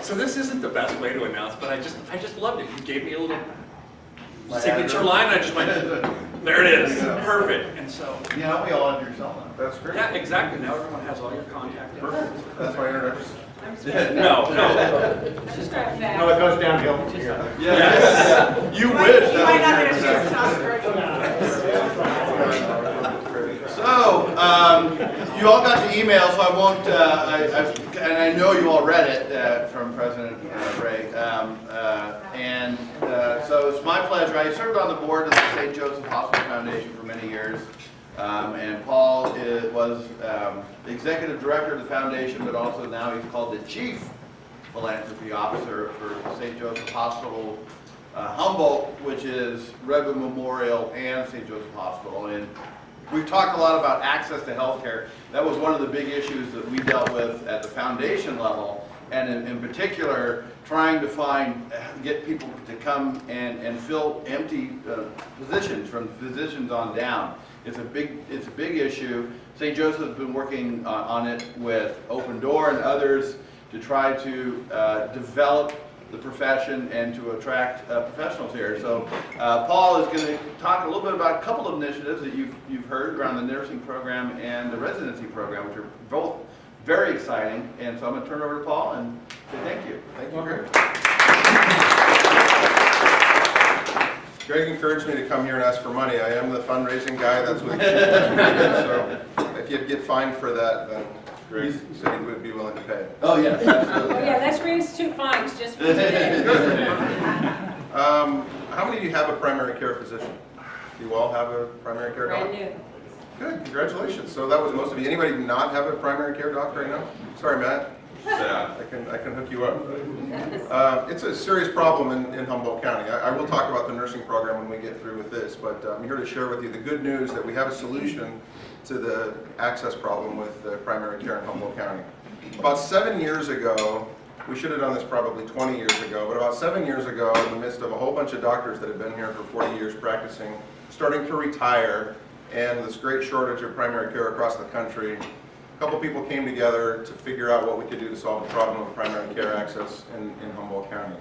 So this isn't the best way to announce, but I just loved it. You gave me a little signature line. I just went, there it is, perfect. And so Yeah, we all have your cell number. That's great. yeah, exactly. Now everyone has all your contact info. Perfect. That's my introduction. No. Just drive fast. No, it goes downhill from here. Yes. You wish. You might not get a chance to talk So, you all got the email, so I won't, and I know you all read it from President Ray. So it's my pleasure. I served on the board of the St. Joseph Hospital Foundation for many years. And Paul was executive director of the foundation, but also now he's called the Chief Philanthropy Officer for St. Joseph Hospital Humboldt, which is Redwood Memorial and St. Joseph Hospital. And we've talked a lot about access to healthcare. That was one of the big issues that we dealt with at the foundation level, and in particular, trying to get people to come and fill empty positions from physicians on down. It's a big issue. St. Joseph has been working on it with Open Door and others to try to develop the profession and to attract professionals here. So Paul is going to talk a little bit about a couple of initiatives that you've heard around the nursing program and the residency program, which are both very exciting. And so I'm going to turn it over to Paul and say thank you. Thank you, Greg. Greg encouraged me to come here and ask for money. I am the fundraising guy. That's what so if you get fined for that, then Greg said he would be willing to pay. Oh, yes, absolutely. Oh, yeah, let's reinstitute fines just for today. How many of you have a primary care physician? Do you all have a primary care Brand doctor? new. Good, congratulations. So that was most of you. Anybody not have a primary care doctor right now? Sorry, Matt. Yeah, I can hook you up. It's a serious problem in Humboldt County. I will talk about the nursing program when we get through with this, but I'm here to share with you the good news that we have a solution to the access problem with primary care in Humboldt County. About 7 years ago, we should have done this probably 20 years ago, but about 7 years ago, in the midst of a whole bunch of doctors that have been here for 40 years practicing, starting to retire, and this great shortage of primary care across the country, a couple people came together to figure out what we could do to solve the problem of primary care access in Humboldt County.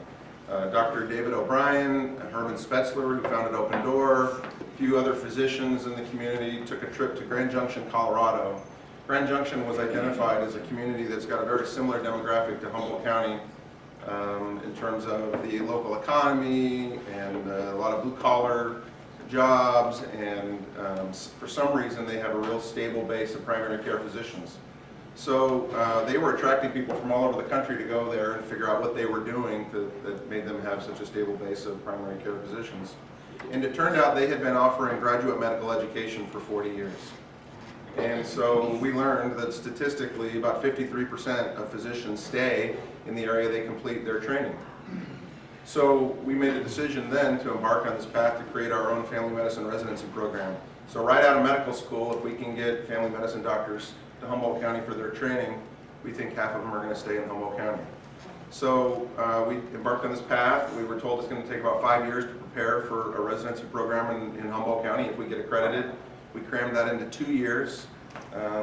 Dr. David O'Brien, Herman Spetzler, who founded Open Door, a few other physicians in the community took a trip to Grand Junction, Colorado. Grand Junction was identified as a community that's got a very similar demographic to Humboldt County in terms of the local economy and a lot of blue-collar jobs, and for some reason they have a real stable base of primary care physicians. So they were attracting people from all over the country to go there and figure out what they were doing that made them have such a stable base of primary care physicians. And it turned out they had been offering graduate medical education for 40 years. And so we learned that statistically about 53% of physicians stay in the area they complete their training. So we made a decision then to embark on this path to create our own family medicine residency program. So right out of medical school, if we can get family medicine doctors to Humboldt County for their training, we think half of them are going to stay in Humboldt County. So we embarked on this path. We were told it's going to take about 5 years to prepare for a residency program in Humboldt County if we get accredited. We crammed that into 2 years.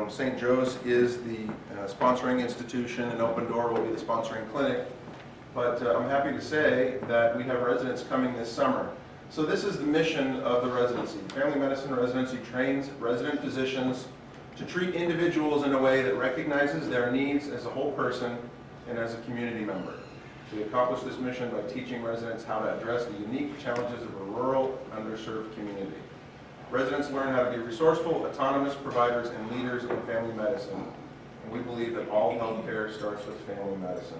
St. Joe's is the sponsoring institution, and Open Door will be the sponsoring clinic. But I'm happy to say that we have residents coming this summer. So this is the mission of the residency. Family Medicine Residency trains resident physicians to treat individuals in a way that recognizes their needs as a whole person and as a community member. We accomplish this mission by teaching residents how to address the unique challenges of a rural, underserved community. Residents learn how to be resourceful, autonomous providers and leaders in family medicine. And we believe that all healthcare starts with family medicine.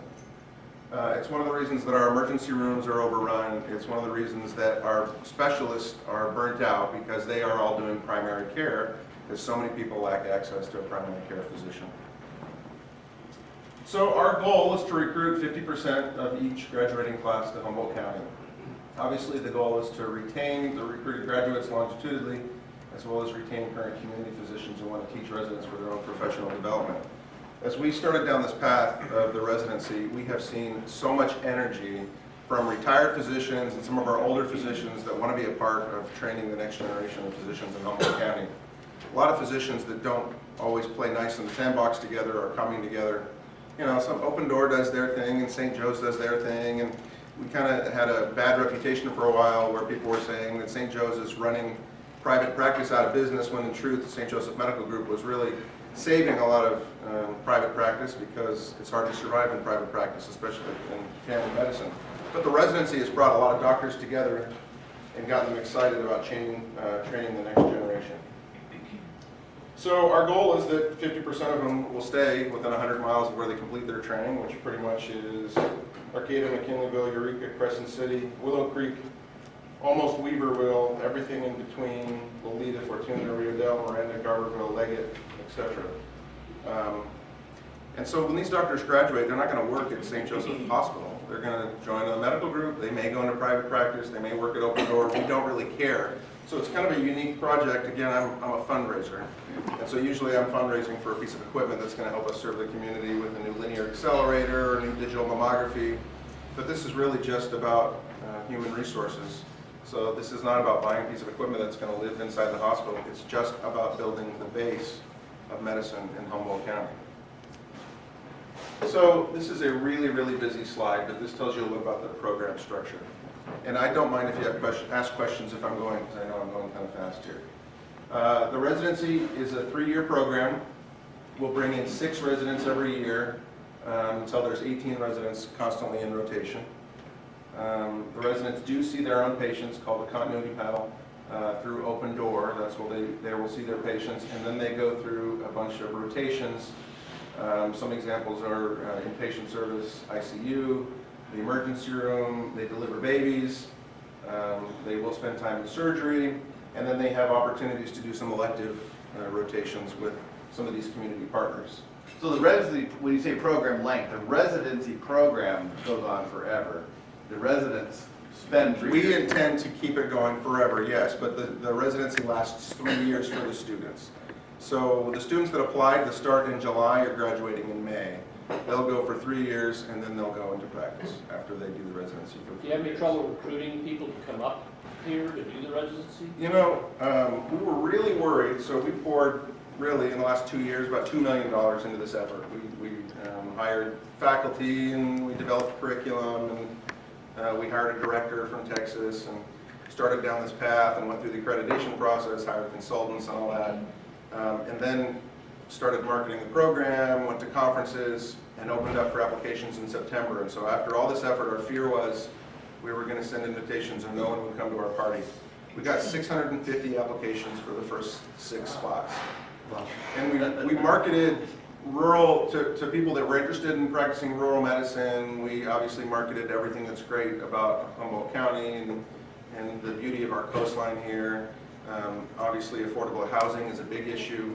It's one of the reasons that our emergency rooms are overrun. It's one of the reasons that our specialists are burnt out, because they are all doing primary care, because so many people lack access to a primary care physician. So our goal is to recruit 50% of each graduating class to Humboldt County. Obviously the goal is to retain the recruited graduates longitudinally, as well as retain current community physicians who want to teach residents for their own professional development. As we started down this path of the residency, we have seen so much energy from retired physicians and some of our older physicians that want to be a part of training the next generation of physicians in Humboldt County. A lot of physicians that don't always play nice in the sandbox together are coming together you know, some Open Door does their thing and St. Joe's does their thing, and we kind of had a bad reputation for a while where people were saying that St. Joe's is running private practice out of business, when in truth St. Joseph Medical Group was really saving a lot of private practice, because it's hard to survive in private practice, especially in family medicine. But the residency has brought a lot of doctors together and gotten them excited about training the next generation. So our goal is that 50% of them will stay within 100 miles of where they complete their training, which pretty much is Arcata, McKinleyville, Eureka, Crescent City, Willow Creek, almost Weaverville, everything in between, Lolita, Fortuna, Rio Dell, Miranda, Garberville, Leggett, etc. And so when these doctors graduate, they're not going to work at St. Joseph Hospital. They're going to join a medical group. They may go into private practice. They may work at Open Door. We don't really care. So it's kind of a unique project. Again, I'm a fundraiser. And so usually I'm fundraising for a piece of equipment that's going to help us serve the community with a new linear accelerator, a new digital mammography. But this is really just about human resources. So this is not about buying a piece of equipment that's going to live inside the hospital. It's just about building the base of medicine in Humboldt County. So this is a really, really busy slide, but this tells you a little about the program structure. And I don't mind if you have ask questions if I'm going, because I know I'm going kind of fast here. The residency is a 3-year program. We'll bring in 6 residents every year until there's 18 residents constantly in rotation. The residents do see their own patients, called the continuity panel, through Open Door. That's where they will see their patients, and then they go through a bunch of rotations. Some examples are inpatient service, ICU, the emergency room. They deliver babies. They will spend time in surgery, and then they have opportunities to do some elective rotations with some of these community partners. So the residency, when you say program length, the residency program goes on forever. The residents spend 3 years. We intend to keep it going forever, yes, but the residency lasts 3 years for the students. So the students that applied to start in July are graduating in May. They'll go for 3 years, and then they'll go into practice after they do the residency. Do you have any trouble recruiting people to come up here to do the residency? You know, we were really worried, so we poured really in the last 2 years about $2 million into this effort. We hired faculty, and we developed curriculum, and we hired a director from Texas, and started down this path and went through the accreditation process, hired consultants and all that, and then started marketing the program, went to conferences, and opened up for applications in September. And so after all this effort, our fear was we were going to send invitations and no one would come to our party. We got 650 applications for the first 6 spots. And we marketed rural to people that were interested in practicing rural medicine. We obviously marketed everything that's great about Humboldt County and the beauty of our coastline here. Obviously, affordable housing is a big issue.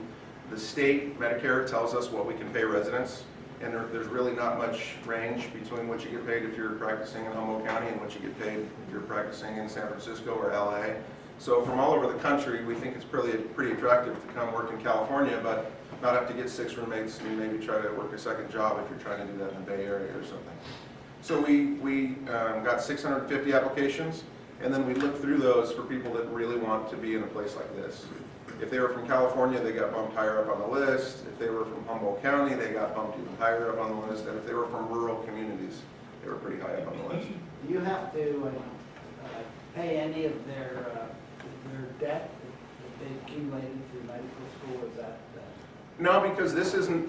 The state Medicare tells us what we can pay residents, and there's really not much range between what you get paid if you're practicing in Humboldt County and what you get paid if you're practicing in San Francisco or LA. So from all over the country, we think it's pretty attractive to come work in California, but not have to get 6 roommates and maybe try to work a second job if you're trying to do that in the Bay Area or something. So we got 650 applications, and then we looked through those for people that really want to be in a place like this. If they were from California, they got bumped higher up on the list. If they were from Humboldt County, they got bumped even higher up on the list. And if they were from rural communities, they were pretty high up on the list. Do you have to pay any of their debt that they've accumulated through medical school? Is that? No, because this isn't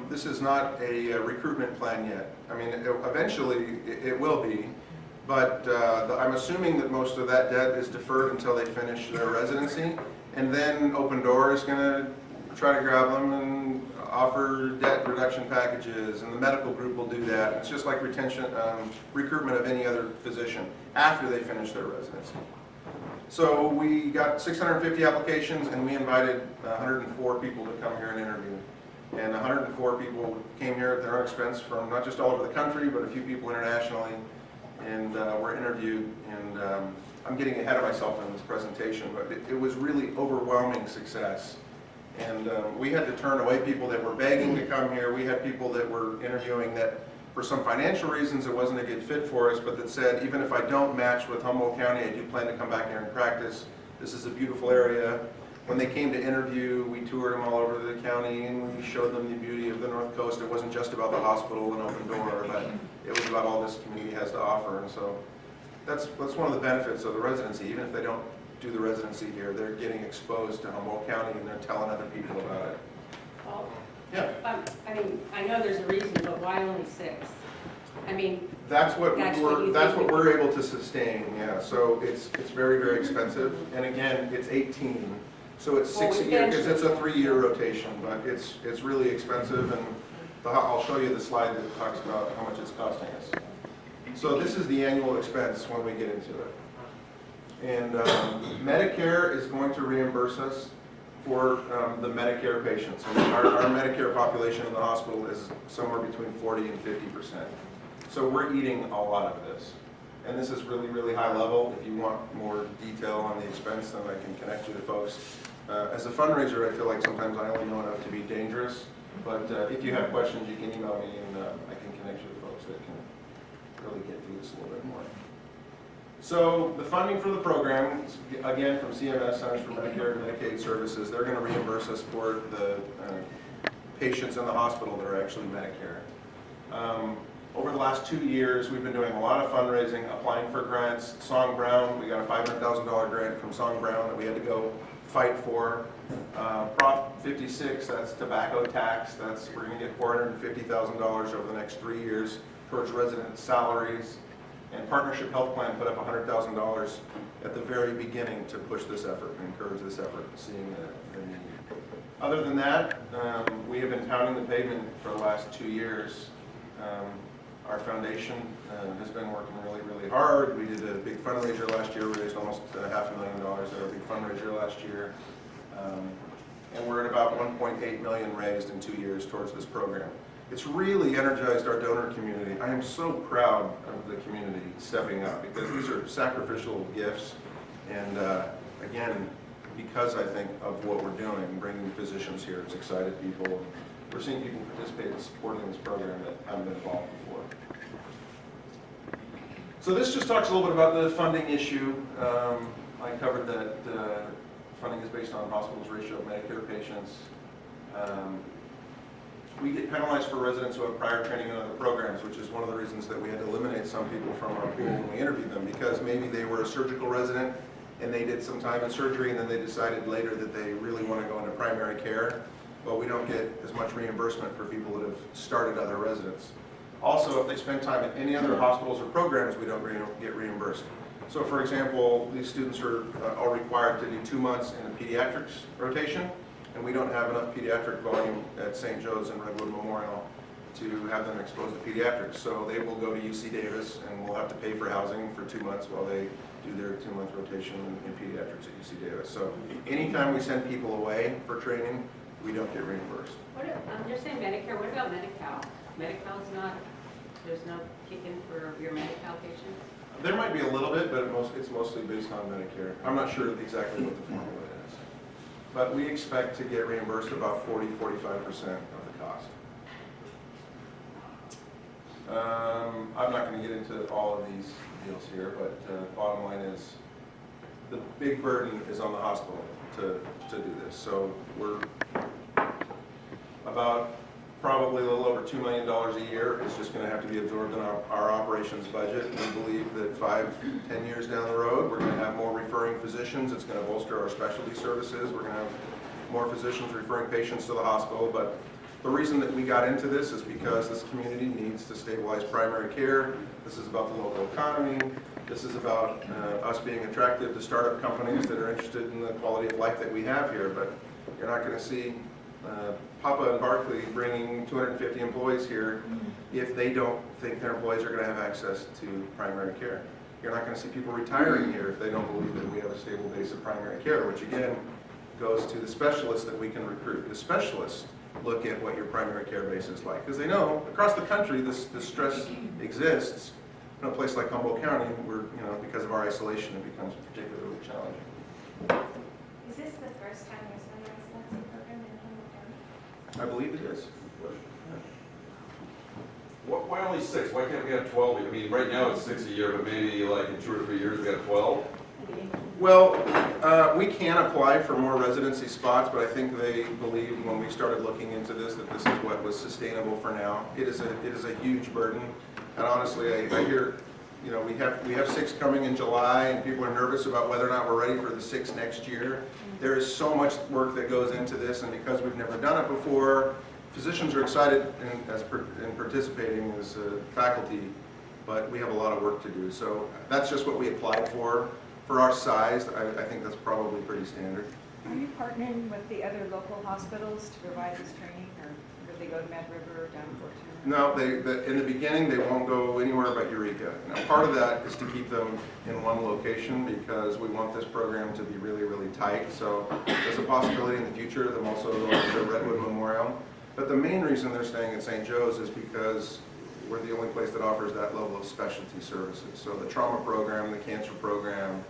this is not a recruitment plan yet. I mean, eventually it will be, but I'm assuming that most of that debt is deferred until they finish their residency. And then Open Door is going to try to grab them and offer debt reduction packages, and the medical group will do that. It's just like recruitment of any other physician after they finish their residency. So we got 650 applications, and we invited 104 people to come here and interview. And 104 people came here at their own expense from not just all over the country, but a few people internationally, and were interviewed. And I'm getting ahead of myself in this presentation, but it was really overwhelming success. And we had to turn away people that were begging to come here. We had people that were interviewing that for some financial reasons it wasn't a good fit for us, but that said, even if I don't match with Humboldt County, I do plan to come back here and practice. This is a beautiful area. when they came to interview, we toured them all over the county and we showed them the beauty of the North Coast. It wasn't just about the hospital and Open Door, but it was about all this community has to offer. And so that's one of the benefits of the residency. Even if they don't do the residency here, they're getting exposed to Humboldt County and they're telling other people about it. Paul, Yeah. I mean, I know there's a reason, but why only 6? I mean, That's what That's what you that's think what we we're able to sustain, yeah. So it's very, very expensive. And again, it's 18. So it's Well, 6 a we year, because mentioned- it's a 3-year rotation, but it's really expensive. And I'll show you the slide that talks about how much it's costing us. So this is the annual expense when we get into it. And Medicare is going to reimburse us for the Medicare patients. And our Medicare population in the hospital is somewhere between 40 and 50%. So we're eating a lot of this. And this is really, really high level. If you want more detail on the expense, then I can connect you to folks. As a fundraiser, I feel like sometimes I only know enough to be dangerous. But if you have questions, you can email me and I can connect you to folks that can really get through this a little bit more. So the funding for the program, again, from CMS, Centers for Medicare and Medicaid Services, they're going to reimburse us for the patients in the hospital that are actually Medicare. Over the last 2 years, we've been doing a lot of fundraising, applying for grants. Song Brown, we got a $500,000 grant from Song Brown that we had to go fight for. Prop 56, that's tobacco tax. We're going to get $450,000 over the next 3 years towards resident salaries. And Partnership Health Plan put up $100,000 at the very beginning to push this effort and encourage this effort, seeing the need. Other than that, we have been pounding the pavement for the last 2 years. Our foundation has been working really, really hard. We did a big fundraiser last year. We raised almost $500,000 at our big fundraiser last year. And we're at about $1.8 million raised in 2 years towards this program. It's really energized our donor community. I am so proud of the community stepping up because these are sacrificial gifts. And again, because I think of what we're doing, bringing physicians here, it's excited people. We're seeing people participate in supporting this program that haven't been involved before. So this just talks a little bit about the funding issue. I covered that funding is based on hospitals' ratio of Medicare patients. We get penalized for residents who have prior training in other programs, which is one of the reasons that we had to eliminate some people from our pool when we interviewed them, because maybe they were a surgical resident and they did some time in surgery and then they decided later that they really want to go into primary care. Well, we don't get as much reimbursement for people that have started other residents. Also, if they spend time at any other hospitals or programs, we don't get reimbursed. So for example, these students are all required to do 2 months in the pediatrics rotation, and we don't have enough pediatric volume at St. Joe's and Redwood Memorial to have them exposed to pediatrics. So they will go to UC Davis and we'll have to pay for housing for 2 months while they do their 2-month rotation in pediatrics at UC Davis. So anytime we send people away for training, we don't get reimbursed. You're saying Medicare, what about Medi-Cal? Medi-Cal's not, there's no kick-in for your Medi-Cal patients? There might be a little bit, but it's mostly based on Medicare. I'm not sure exactly what the formula is. But we expect to get reimbursed about 40-45% of the cost. I'm not going to get into all of these deals here, but bottom line is the big burden is on the hospital to do this. So we're about probably a little over $2 million a year is just going to have to be absorbed in our operations budget. We believe that 5-10 years down the road, we're going to have more referring physicians. It's going to bolster our specialty services. We're going to have more physicians referring patients to the hospital. But the reason that we got into this is because this community needs to stabilize primary care. This is about the local economy. This is about us being attractive to startup companies that are interested in the quality of life that we have here. But you're not going to see Papa and Barclay bringing 250 employees here if they don't think their employees are going to have access to primary care. You're not going to see people retiring here if they don't believe that we have a stable base of primary care, which again goes to the specialists that we can recruit. The specialists look at what your primary care base is like, because they know across the country this stress exists. In a place like Humboldt County, where because of our isolation, it becomes particularly challenging. Is this the first time there's been a residency program in Humboldt County? I believe it is. Why only 6? Why can't we have 12? I mean, right now it's 6 a year, but maybe like in 2 or 3 years we have 12. Well, we can apply for more residency spots, but I think they believed when we started looking into this that this is what was sustainable for now. It is a huge burden, and honestly, I hear, you know, we have 6 coming in July, and people are nervous about whether or not we're ready for the 6 next year. There is so much work that goes into this, and because we've never done it before, physicians are excited in participating as faculty, but we have a lot of work to do. So that's just what we applied for. For our size, I think that's probably pretty standard. Are you partnering with the other local hospitals to provide this training, or do they go to Mad River or down to Fortuna? No, in the beginning, they won't go anywhere but Eureka. Now, part of that is to keep them in one location because we want this program to be really, really tight. So there's a possibility in the future of them also going to Redwood Memorial. But the main reason they're staying at St. Joe's is because we're the only place that offers that level of specialty services. So the trauma program, the cancer program,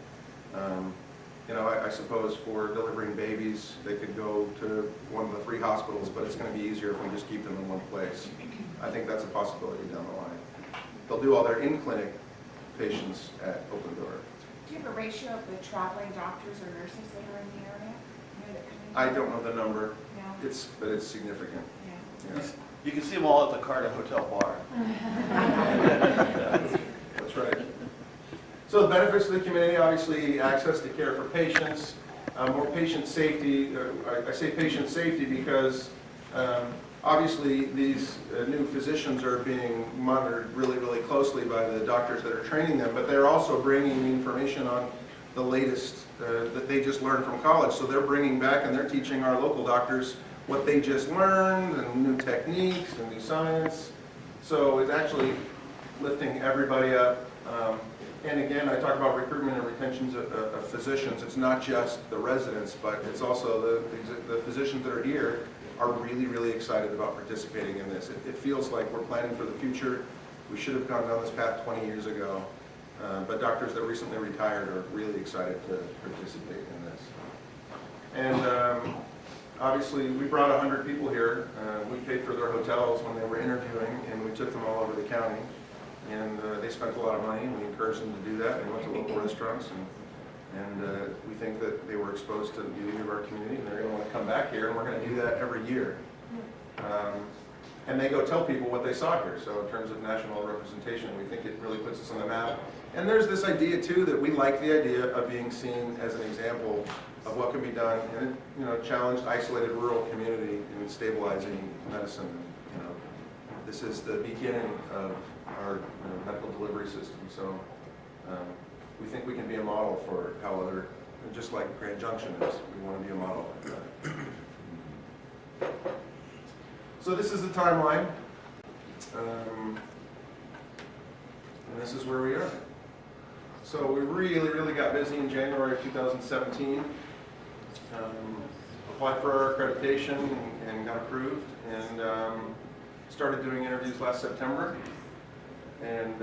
you know, I suppose for delivering babies, they could go to one of the 3 hospitals, but it's going to be easier if we just keep them in one place. I think that's a possibility down the line. They'll do all their in-clinic patients at Open Door. Do you have a ratio of the traveling doctors or nurses that are in the area? I don't know the number. No. But it's significant. Yeah. Yeah. You can see them all at the Carter Hotel bar. That's right. So the benefits to the community, obviously access to care for patients, more patient safety. I say patient safety because obviously these new physicians are being monitored really, really closely by the doctors that are training them, but they're also bringing information on the latest that they just learned from college. So they're bringing back and they're teaching our local doctors what they just learned and new techniques and new science. So it's actually lifting everybody up. And again, I talk about recruitment and retention of physicians. It's not just the residents, but it's also the physicians that are here are really, really excited about participating in this. It feels like we're planning for the future. We should have gone down this path 20 years ago. But doctors that recently retired are really excited to participate in this. And obviously, we brought 100 people here. We paid for their hotels when they were interviewing, and we took them all over the county. And they spent a lot of money, and we encouraged them to do that. They went to local restaurants, and we think that they were exposed to the beauty of our community, and they're going to want to come back here, and we're going to do that every year. And they go tell people what they saw here. So in terms of national representation, we think it really puts us on the map. And there's this idea, too, that we like the idea of being seen as an example of what can be done in a challenged, isolated rural community in stabilizing medicine. You know, this is the beginning of our medical delivery system. So we think we can be a model for how other, just like Grand Junction is, we want to be a model like that. So this is the timeline, and this is where we are. So we really, really got busy in January of 2017. Applied for our accreditation and got approved, and started doing interviews last September. And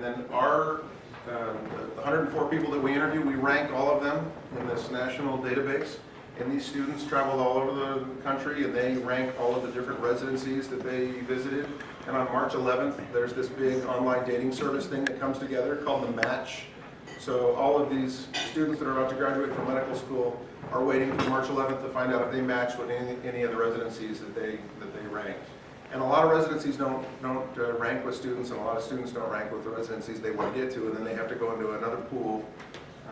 then our the 104 people that we interviewed, we ranked all of them in this national database. And these students traveled all over the country, and they rank all of the different residencies that they visited. And on March 11th, there's this big online dating service thing that comes together called The Match. So all of these students that are about to graduate from medical school are waiting for March 11th to find out if they match with any of the residencies that they rank. And a lot of residencies don't rank with students, and a lot of students don't rank with the residencies they want to get to, and then they have to go into another pool.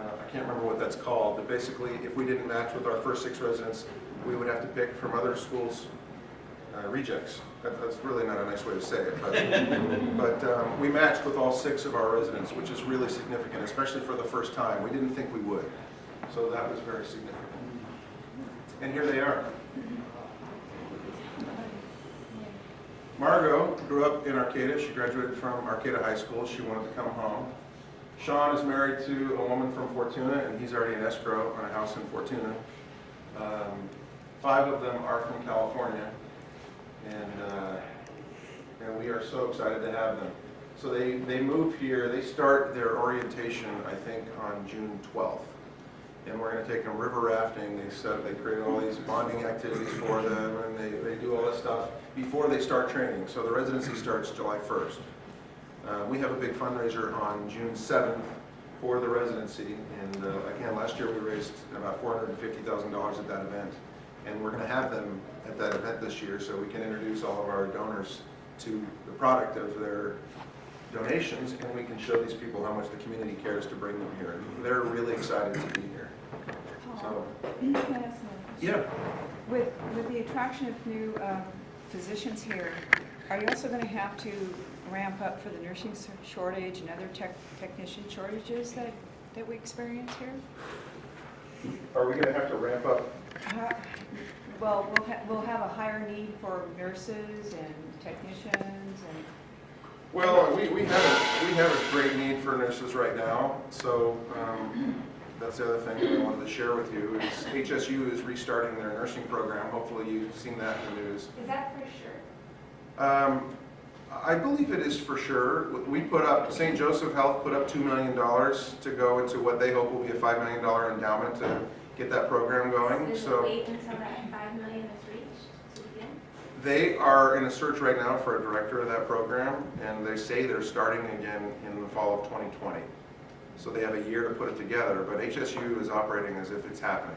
I can't remember what that's called, but basically, if we didn't match with our first 6 residents, we would have to pick from other schools' rejects. That's really not a nice way to say it, but we matched with all 6 of our residents, which is really significant, especially for the first time. We didn't think we would, so that was very significant. And here they are. Margot grew up in Arcata. She graduated from Arcata High School. She wanted to come home. Sean is married to a woman from Fortuna, and he's already in escrow on a house in Fortuna. 5 of them are from California, and we are so excited to have them. So they move here. They start their orientation, I think, on June 12th. And we're going to take them river rafting. They create all these bonding activities for them, and they do all this stuff before they start training. So the residency starts July 1st. We have a big fundraiser on June 7th for the residency. And again, last year we raised about $450,000 at that event. And we're going to have them at that event this year so we can introduce all of our donors to the product of their donations, and we can show these people how much the community cares to bring them here. They're really excited to be here. So, Can I ask another question? yeah. With the attraction of new physicians here, are you also going to have to ramp up for the nursing shortage and other technician shortages that we experience here? Are we going to have to ramp up? Well, we'll have a higher need for nurses and technicians and... Well, we have a great need for nurses right now. So that's the other thing that I wanted to share with you is HSU is restarting their nursing program. Hopefully you've seen that in the news. Is that for sure? I believe it is for sure. We put up, St. Joseph Health put up $2 million to go into what they hope will be a $5 million endowment to get that program going. Is it So wait until that 5 million is reached to begin? they are in a search right now for a director of that program, and they say they're starting again in the fall of 2020. So they have a year to put it together, but HSU is operating as if it's happening.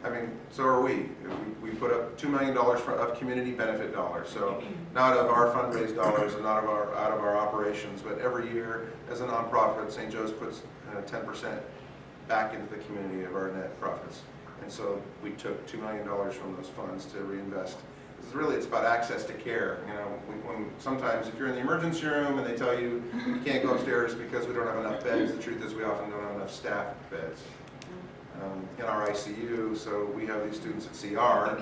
I mean, so are we. We put up $2 million of community benefit dollars, so not of our fundraised dollars and not of out of our operations, but every year as a nonprofit, St. Joe's puts 10% back into the community of our net profits. And so we took $2 million from those funds to reinvest. It's about access to care. You know, when sometimes if you're in the emergency room and they tell you you can't go upstairs because we don't have enough beds, the truth is we often don't have enough staff beds in our ICU. So we have these students at CR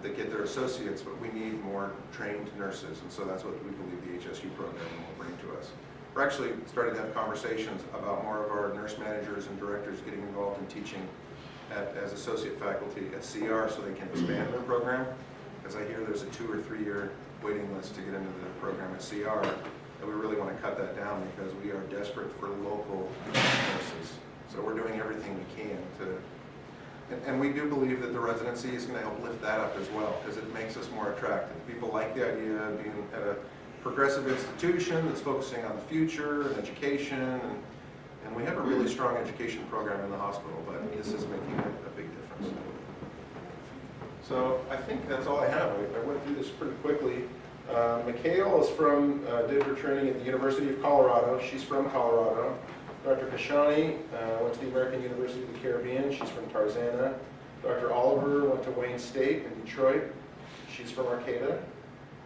that get their associates, but we need more trained nurses, and so that's what we believe the HSU program will bring to us. We're actually starting to have conversations about more of our nurse managers and directors getting involved in teaching as associate faculty at CR so they can expand their program. Because I hear there's a 2 or 3 year waiting list to get into the program at CR, and we really want to cut that down because we are desperate for local nurses. So we're doing everything we can to, and we do believe that the residency is going to help lift that up as well, because it makes us more attractive. People like the idea of being at a progressive institution that's focusing on the future and education, and we have a really strong education program in the hospital, but this is making a big difference. So I think that's all I have. I went through this pretty quickly. Mikhail is did her training at the University of Colorado. She's from Colorado. Dr. Kashani went to the American University of the Caribbean. She's from Tarzana. Dr. Oliver went to Wayne State in Detroit. She's from Arcata.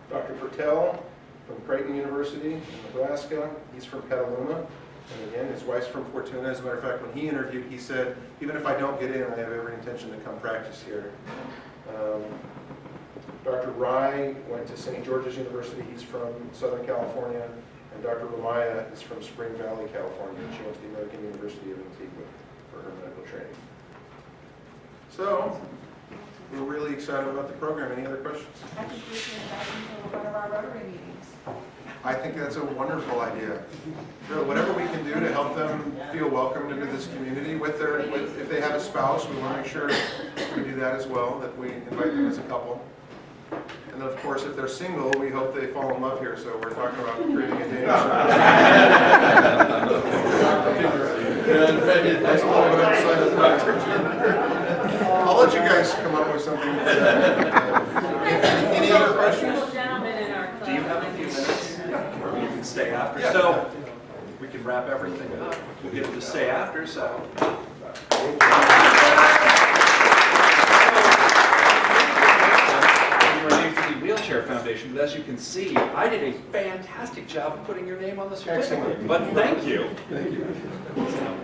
Dr. Pertel from Creighton University in Nebraska. He's from Petaluma. And again, his wife's from Fortuna. As a matter of fact, when he interviewed, he said, even if I don't get in, I have every intention to come practice here. Dr. Rai went to St. George's University. He's from Southern California. And Dr. Ramaya is from Spring Valley, California. She went to the American University of Antigua for her medical training. So, we're really excited about the program. Any other questions? I think we should invite them to one of our Rotary meetings. I think that's a wonderful idea. So whatever we can do to help them feel welcomed into this community if they have a spouse, we want to make sure we do that as well, that we invite them as a couple. And then of course, if they're single, we hope they fall in love here, so we're talking about creating a dating service. That's a little bit outside of the record. I'll let you guys come up with something. Any other questions? Gentlemen in our club. Do you have a few minutes? Or you can stay after? Yeah. So we can wrap everything up. We'll get them to stay after, so. Your name to the Wheelchair Foundation, but as you can see, I did a fantastic job of putting your name on the certificate. Excellent. But thank you. Thank you. So,